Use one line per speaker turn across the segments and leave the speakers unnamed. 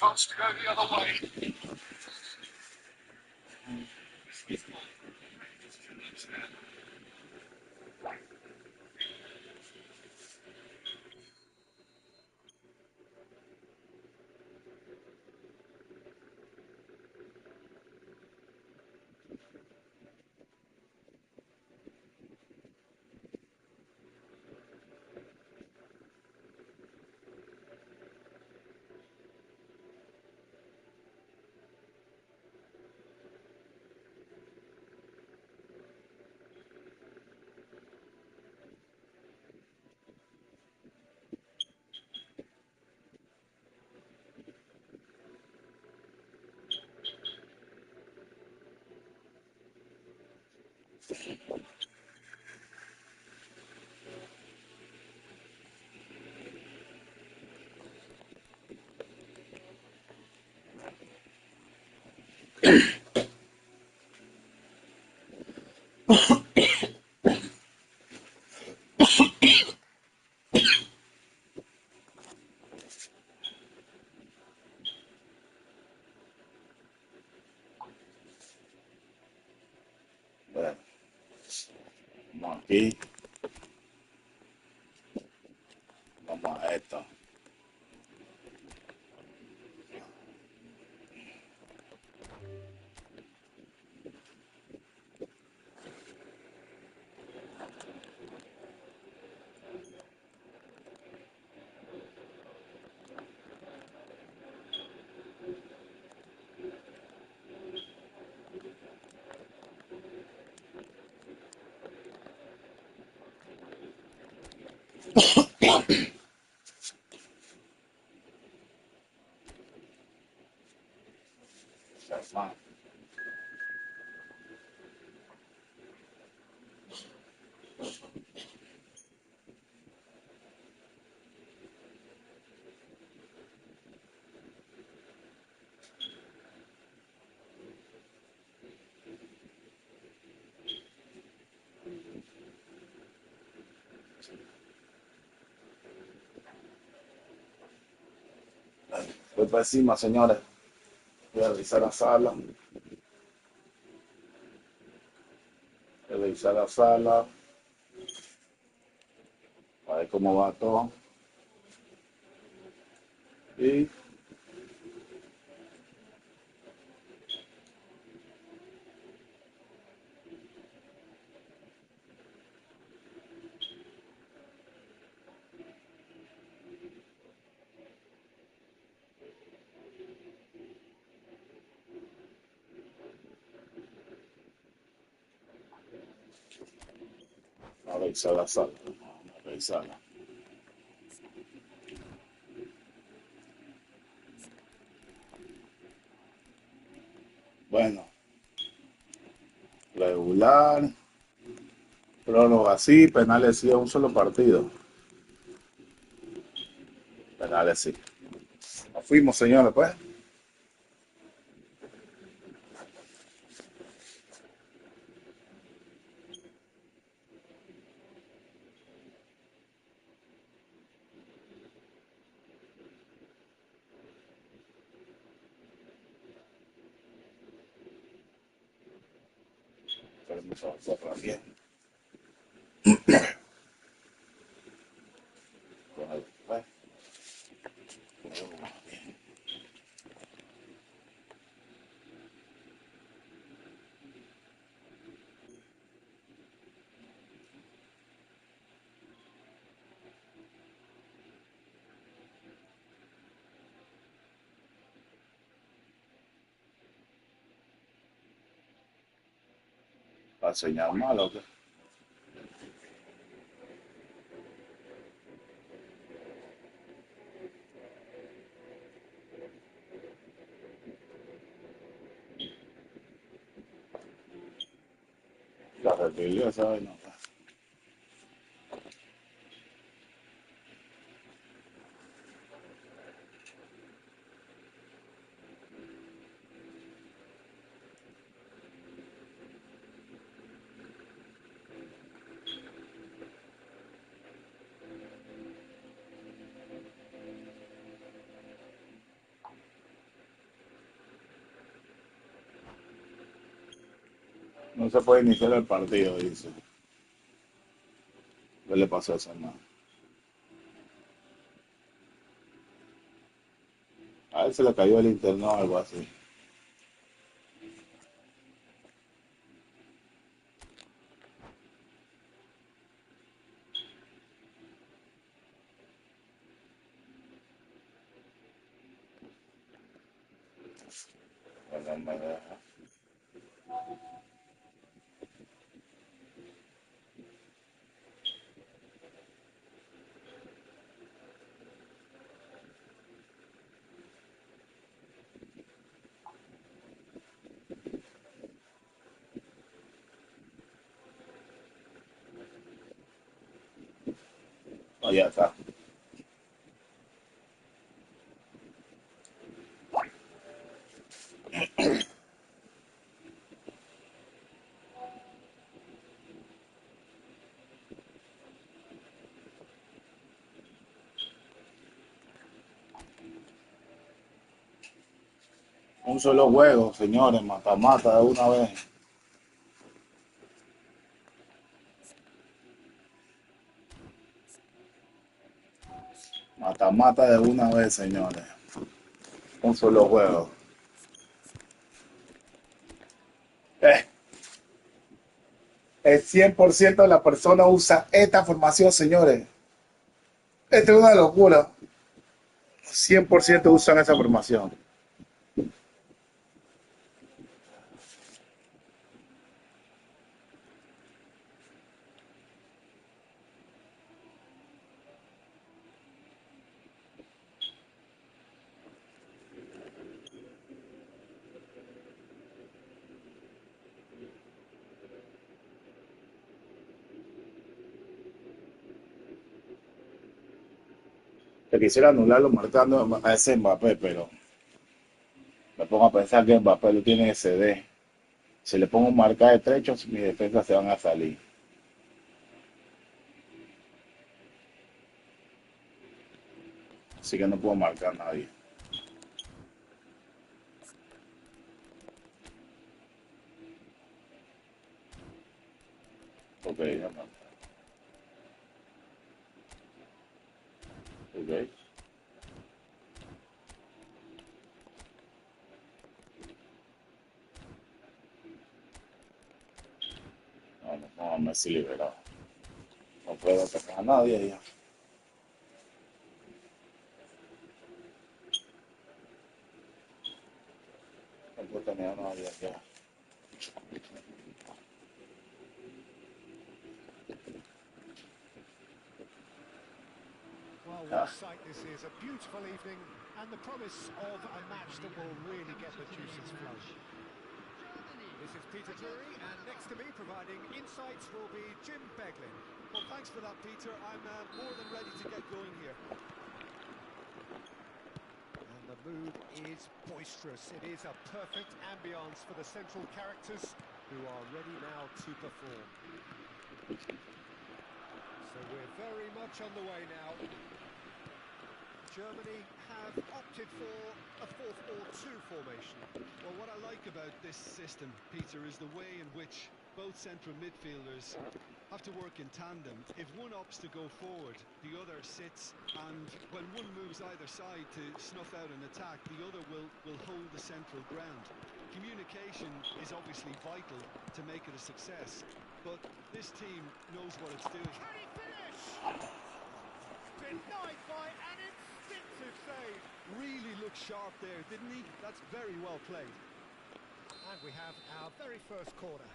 chance to go the other way.
Bueno, vamos aquí, vamos a esto. Voy para encima, señores. Voy a revisar la sala. Voy a revisar la sala. A ver cómo va todo. Y a revisar la sala. Vamos a revisarla. Bueno, regular. Prólogo así, penales sí a un solo partido. Penales sí. Nos fuimos, señores, pues. Permiso, nosotros bien. Con el, pues, ¿va a enseñar mal o qué? La repitió esa vaina. No se puede iniciar el partido, dice. ¿Qué le pasó a ese man? A él se le cayó el internet o algo así. Bueno, me deja. Oh, ya está. Un solo juego, señores, mata-mata de una vez. Mata-mata de una vez, señores. Un solo juego. Eh, el 100% de la persona usa esta formación, señores. Esta es una locura. 100% usan esa formación. Te quisiera anularlo marcando a ese Mbappé, pero me pongo a pensar que Mbappé lo tiene SD. Si le pongo un marca de trechos, mis defensas se van a salir. Así que no puedo marcar a nadie. Ok, ya no. Ok. No, no, no, Messi liberado. No puedo atacar a nadie ya. No puedo tener a nadie ya.
Well, what a
Ah,
sight this is. A beautiful evening and the promise of a match that will really get the juices flowing. This is Peter Drury, and next to me providing insights will be Jim Beglin.
Well, thanks for that, Peter. I'm more than ready to get going here.
And the mood is boisterous. It is a perfect ambience for the central characters who are ready now to perform. So we're very much on the way now. Germany have opted for a 4-4-2 formation.
Well, what I like about this system, Peter, is the way in which both central midfielders have to work in tandem. If one opts to go forward, the other sits, and when one moves either side to snuff out an attack, the other will hold the central ground. Communication is obviously vital to make it a success, but this team knows what it's doing.
Can he finish? Denied by an instinctive save.
Really looked sharp there, didn't he? That's very well played.
And we have our very first corner.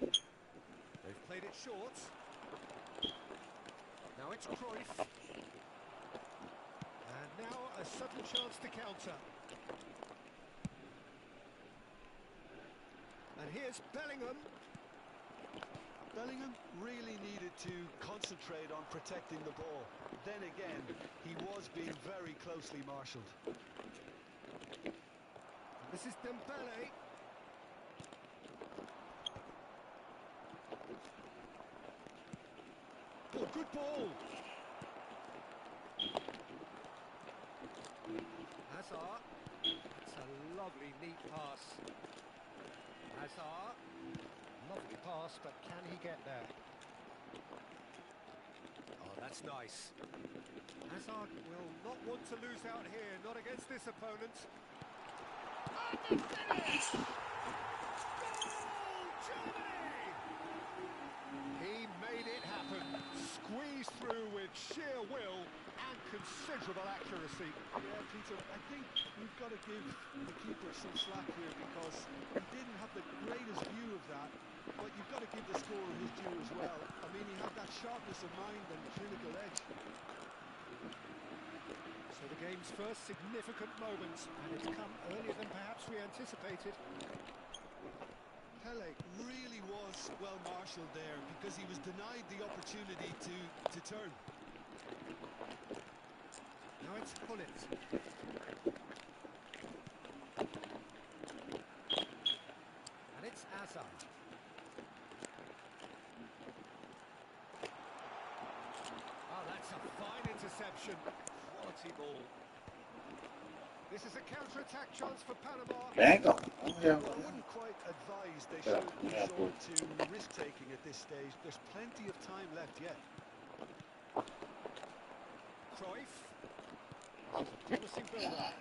They've played it short. Now it's Cruyff. And now a sudden chance to counter. And here's Bellingham.
Bellingham really needed to concentrate on protecting the ball. Then again, he was being very closely marshalled.
This is Dembele. Oh, good ball. Hazard. It's a lovely, neat pass. Hazard. Lovely pass, but can he get there? Oh, that's nice. Hazard will not want to lose out here, not against this opponent. And the finish! Goal, Germany! He made it happen. Squeezed through with sheer will and considerable accuracy.
Yeah, Peter, I think we've got to give the keeper some slack here because he didn't have the greatest view of that, but you've got to give the scorer his due as well. I mean, he had that sharpness of mind and clinical edge.
So the game's first significant moment, and it's come earlier than perhaps we anticipated.
Pele really was well marshalled there because he was denied the opportunity to turn.
Now it's Gullit. And it's Hazard. Oh, that's a fine interception. Quality ball. This is a counter-attack chance for Panama.
Venga.
Well, I wouldn't quite advise they should resort to risk-taking at this stage. There's plenty of time left yet.
Cruyff. Promising build-up.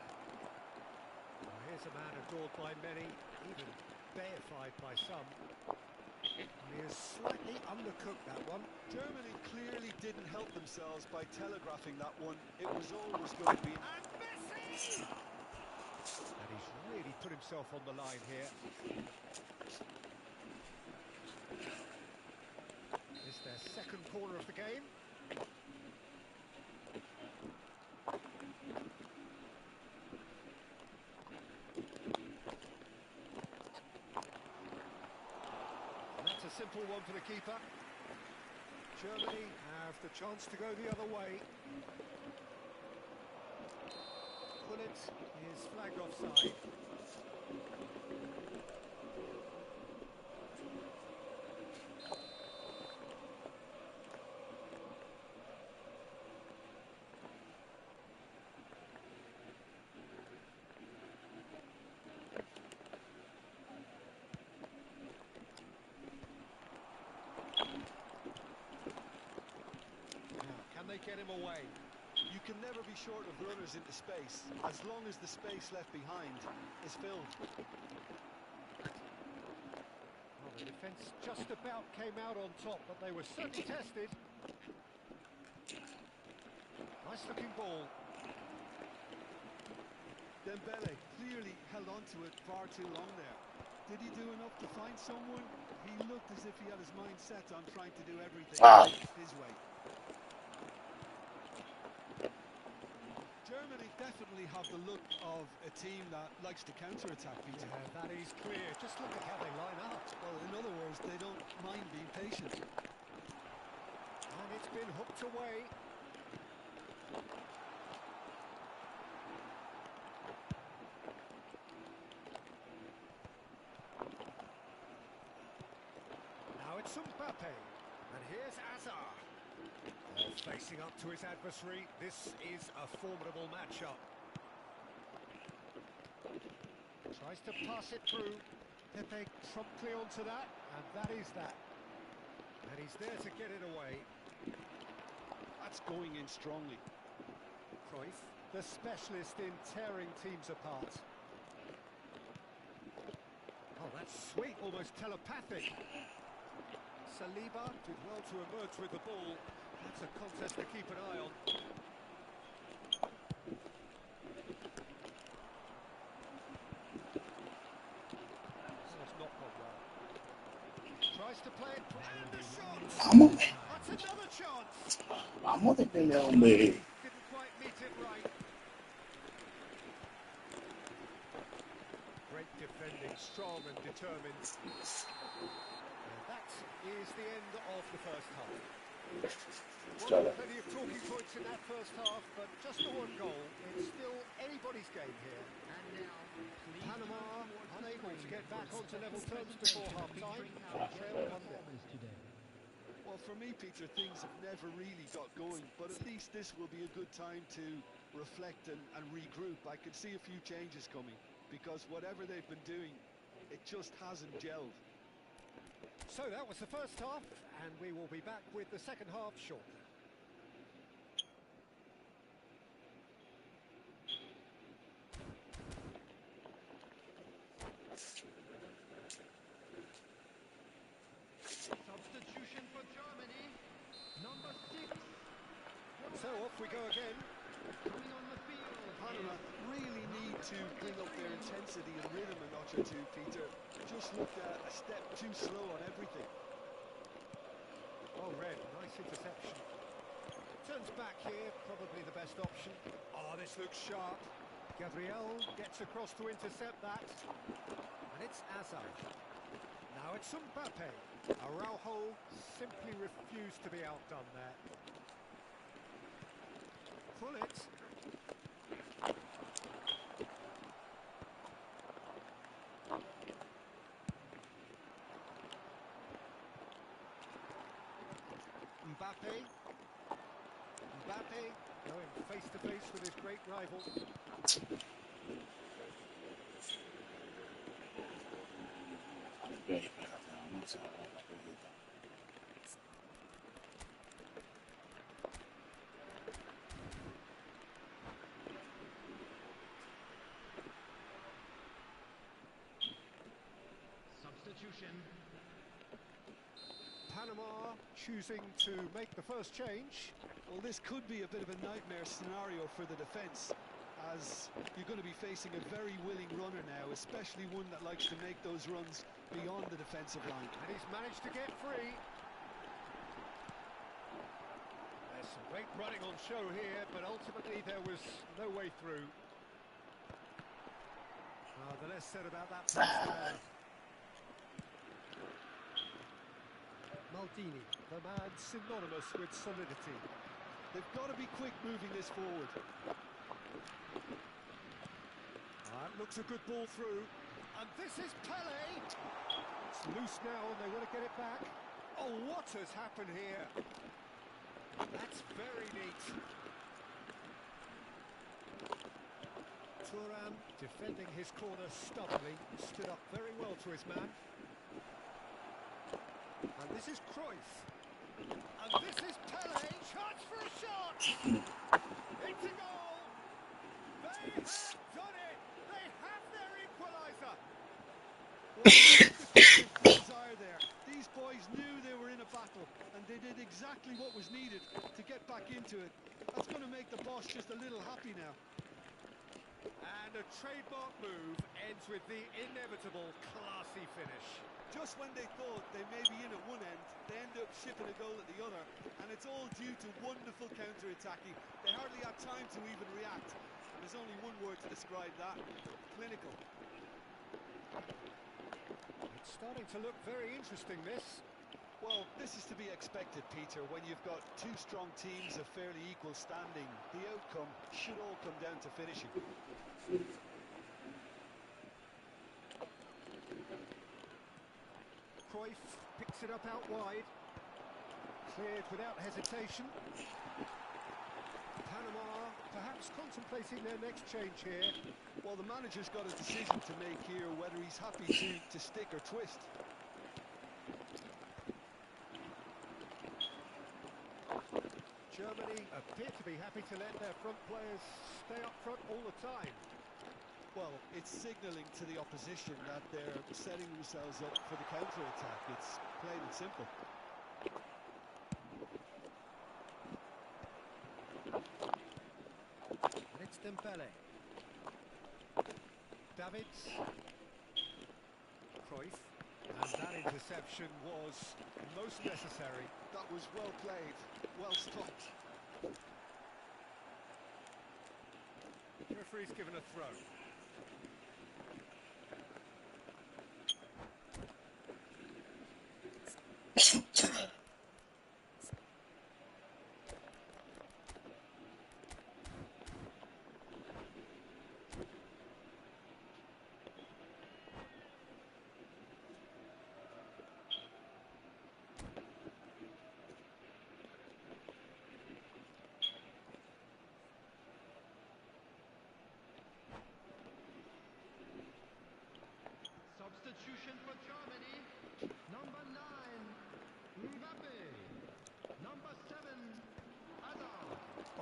Well, here's a man adored by many, even deified by some. He has slightly undercooked that one.
Germany clearly didn't help themselves by telegraphing that one. It was always going to be...
And Messi! And he's really put himself on the line here. It's their second corner of the game. And that's a simple one for the keeper. Germany have the chance to go the other way. Gullit is flagged offside. Now, can they get him away?
You can never be short of runners into space, as long as the space left behind is filled.
Well, the defence just about came out on top, but they were certainly tested. Nice looking ball.
Dembele clearly held on to it far too long there. Did he do enough to find someone? He looked as if he had his mind set on trying to do everything his way. Germany definitely have the look of a team that likes to counter-attack, Peter.
Yeah, that is clear. Just look at how they line up.
Well, in other words, they don't mind being patient.
And it's been hooked away. Now it's Mbappe. And here's Hazard. Facing up to his adversary, this is a formidable matchup. Tries to pass it through. Pepe promptly onto that, and that is that. And he's there to get it away.
That's going in strongly.
Cruyff, the specialist in tearing teams apart. Oh, that's sweet, almost telepathic. Saliba did well to emerge with the ball. That's a contest to keep an eye on. It's not gone well. Tries to play it, and the shot!
Vamos,
That's another chance!
vamos de pelea, hombre.
Didn't quite meet it right. Great defending, strong and determined. And that is the end of the first half. Well, plenty of talking points in that first half, but just the one goal. It's still anybody's game here. And now, Panama unable to get back onto level terms before half-time. Trail 1-0.
Well, for me, Peter, things have never really got going, but at least this will be a good time to reflect and regroup. I could see a few changes coming because whatever they've been doing, it just hasn't gelled.
So that was the first half, and we will be back with the second half shortly.
Substitution for Germany. Number 6.
So off we go again.
Coming on the field.
Panama really need to bring up their intensity and rhythm a notch or two, Peter. Just looked a step too slow on everything.
Oh, Red, nice interception. Turns back here, probably the best option. Oh, this looks sharp. Gabriel gets across to intercept that. And it's Hazard. Now it's Mbappe. Araujo simply refused to be outdone there. Pull it. Mbappe going face to face with his great rival.
Ok, espérate, vamos a ver la pelota.
Substitution.
Panama choosing to make the first change.
Well, this could be a bit of a nightmare scenario for the defence, as you're going to be facing a very willing runner now, especially one that likes to make those runs beyond the defensive line.
And he's managed to get free. There's some great running on show here, but ultimately there was no way through. The less said about that pass the better. Maldini, the man synonymous with solidity.
They've got to be quick moving this forward.
Looks a good ball through. And this is Pele. It's loose now and they want to get it back. Oh, what has happened here? That's very neat. Thuram defending his corner stubbornly. Stood up very well to his man. And this is Cruyff. And this is Pele. Chance for a shot. It's a goal. They have done it. They have their equaliser.
Well, desire there. These boys knew they were in a battle, and they did exactly what was needed to get back into it. That's going to make the boss just a little happy now.
And a trademark move ends with the inevitable classy finish.
Just when they thought they may be in at one end, they end up shipping a goal at the other, and it's all due to wonderful counter-attacking. They hardly had time to even react. There's only one word to describe that: clinical.
It's starting to look very interesting, this.
Well, this is to be expected, Peter. When you've got two strong teams of fairly equal standing, the outcome should all come down to finishing.
Cruyff picks it up out wide. Cleared without hesitation. Panama perhaps contemplating their next change here.
Well, the manager's got a decision to make here, whether he's happy to stick or twist.
Germany appear to be happy to let their front players stay up front all the time.
Well, it's signalling to the opposition that they're setting themselves up for the counter-attack. It's plain and simple.
And it's Dembele. Davids. Cruyff. And that interception was most necessary.
That was well played, well stopped.
The referee's given a throw.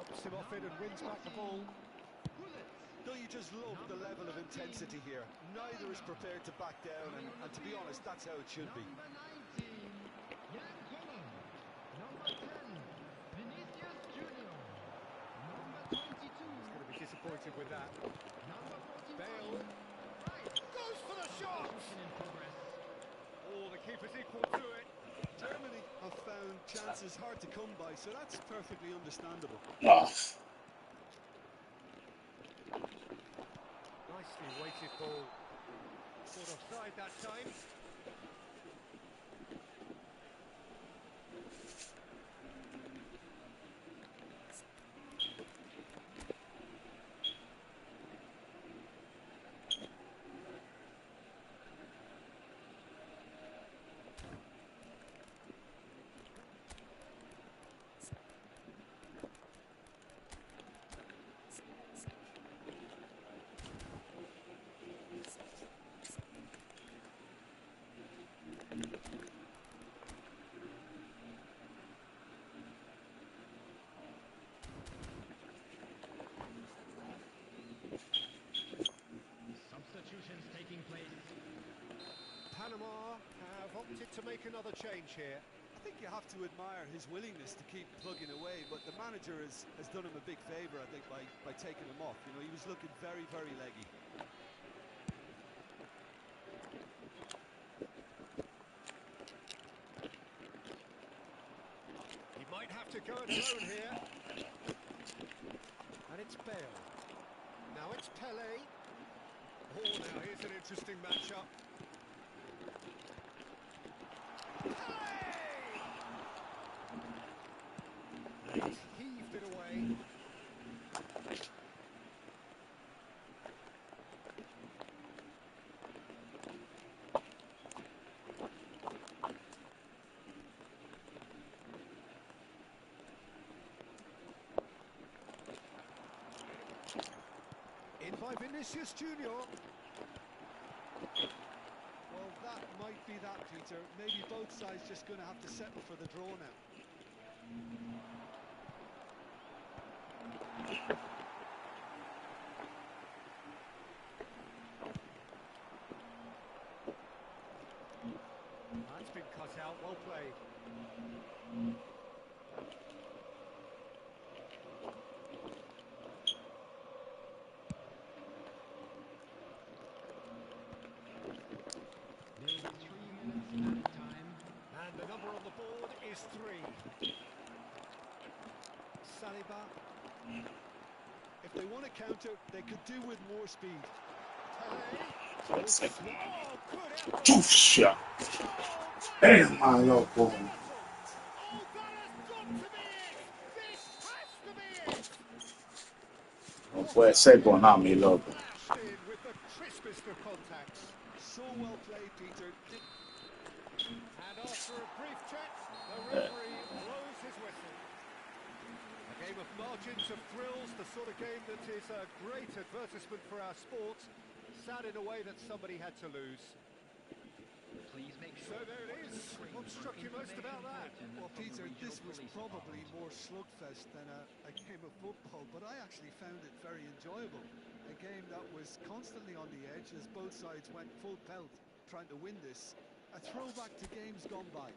Cuts him off it and wins back the ball.
Don't you just love the level of intensity here? Neither is prepared to back down, and to be honest, that's how it should be.
Number 19, Jan Koeman. Number 10, Vinicius Junior. Number 22,
He's going to be disappointed with that.
number 41,
Bale
right.
goes for the shot!
In progress.
Oh, the keeper's equal to it.
Germany have found chances hard to come by, so that's perfectly understandable.
Ah,
Nicely weighted ball. Caught offside that time.
Substitutions taking place.
Panama have opted to make another change here.
I think you have to admire his willingness to keep plugging away, but the manager has done him a big favour, I think, by taking him off. You know, he was looking very, very leggy.
He might have to go it alone here. And it's Bale. Now it's Pele. Oh, now here's an interesting matchup. Pele! He's heaved it away. In by Vinicius Junior.
Well, that might be that, Peter. Maybe both sides just going to have to settle for the draw now.
That's been cut out. Well played.
There's 3 minutes added time.
And the number on the board is 3. Saliba.
If they want to counter, they could do with more speed.
Pele.
let's see.
Oh, good effort.
Chufia.
Oh, that
Es más loco.
Oh, that has got to be it! This has to be it!
No puede ser Konami, loco.
Flashed in with the crispest of contacts.
So well played, Peter.
And after a brief check, the referee blows his whistle. A game of margins of thrills, the sort of game that is a great advertisement for our sport. Sad in a way that somebody had to lose.
Please make
So
sure.
there it is. What struck you most about that?
Well, Peter, this was probably more slugfest than a game of football, but I actually found it very enjoyable. A game that was constantly on the edge as both sides went full pelt trying to win this. A throwback to games gone by.